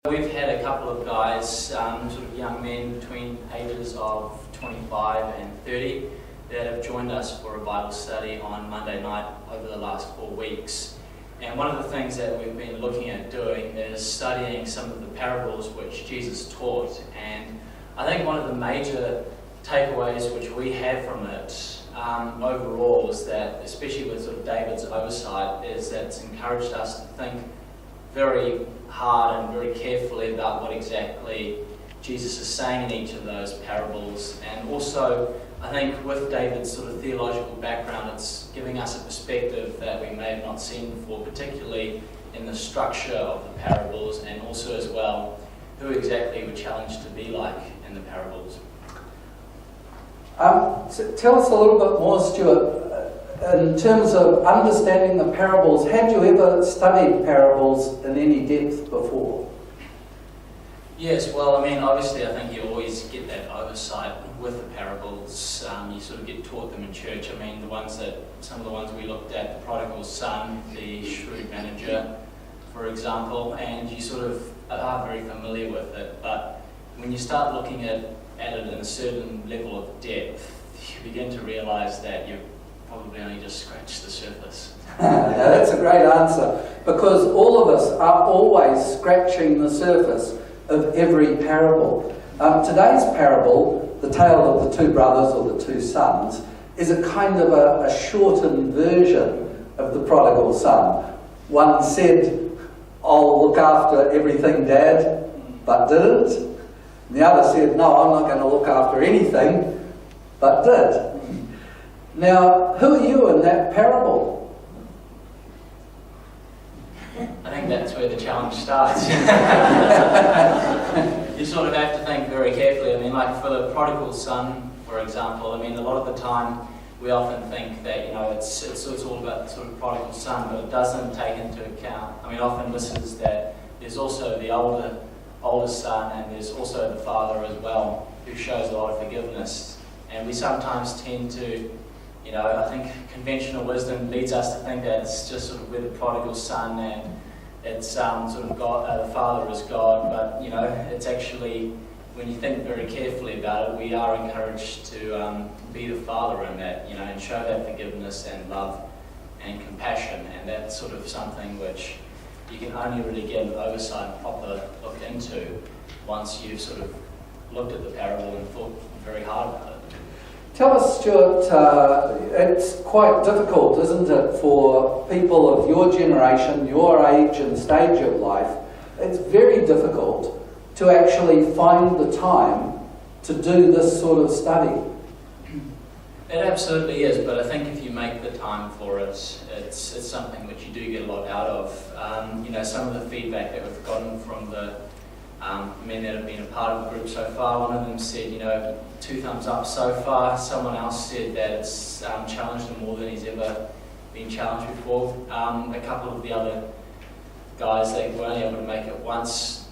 We've had a couple of guys, sort of young men between ages of 25 and 30 that have joined us for a Bible study on Monday night over the last 4 weeks. And one of the things that we've been looking at doing is studying some of the parables which Jesus taught. And I think one of the major takeaways which we have from it overall is that, especially with sort of David's oversight, is that it's encouraged us to think very hard and very carefully about what exactly Jesus is saying in each of those parables. And also, I think with David's sort of theological background, it's giving us a perspective that we may have not seen before, particularly in the structure of the parables, and also as well who exactly we're challenged to be like in the parables. So tell us a little bit more, Stuart, in terms of understanding the parables. Had you ever studied parables in any depth before? Yes, well, I mean, obviously I think you always get that oversight with the parables. You sort of get taught them in church. I mean, some of the ones we looked at, the prodigal son, the shrewd manager, for example, and you sort of are very familiar with it. But when you start looking at it in a certain level of depth, you begin to realise that you've probably only just scratched the surface. That's a great answer, because all of us are always scratching the surface of every parable. Today's parable, the tale of the two brothers or the two sons, is a kind of a shortened version of the prodigal son. One said, "I'll look after everything, Dad," but didn't. And the other said, "No, I'm not going to look after anything," but did. Now, who are you in that parable? I think that's where the challenge starts. You sort of have to think very carefully. I mean, like for the prodigal son, for example, I mean, a lot of the time we often think that, you know, it's all about the sort of prodigal son, but it doesn't take into account, I mean, often misses that there's also the older son, and there's also the father as well, who shows a lot of forgiveness. And we sometimes tend to, you know, I think conventional wisdom leads us to think that it's just sort of with the prodigal son and it's sort of God, the father is God, but, you know, it's actually, when you think very carefully about it, we are encouraged to be the father in that, you know, and show that forgiveness and love and compassion. And that's sort of something which you can only really get an oversight and proper look into once you've sort of looked at the parable and thought very hard about it. Tell us, Stuart, it's quite difficult, isn't it, for people of your generation, your age and stage of life, it's very difficult to actually find the time to do this sort of study. It absolutely is, but I think if you make the time for it, it's something which you do get a lot out of. You know, some of the feedback that we've gotten from the men that have been a part of the group so far, one of them said, you know, 2 thumbs up so far. Someone else said that it's challenged him more than he's ever been challenged before. A couple of the other guys that were only able to make it once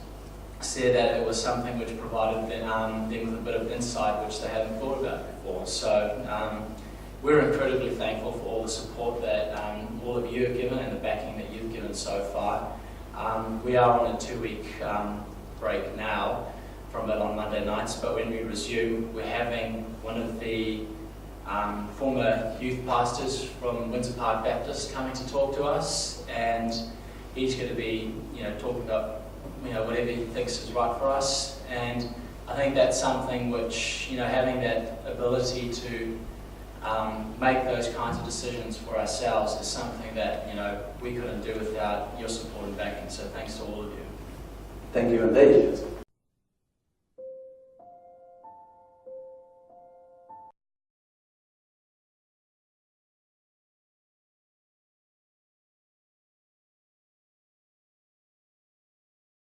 said that it was something which provided them with a bit of insight which they hadn't thought about before. So we're incredibly thankful for all the support that all of you have given and the backing that you've given so far. We are on a 2-week break now from it on Monday nights, but when we resume, we're having one of the former youth pastors from Windsor Park Baptist coming to talk to us, and he's going to be, you know, talking about, you know, whatever he thinks is right for us. And I think that's something which, you know, having that ability to make those kinds of decisions for ourselves is something that, you know, we couldn't do without your support and backing. So thanks to all of you. Thank you indeed.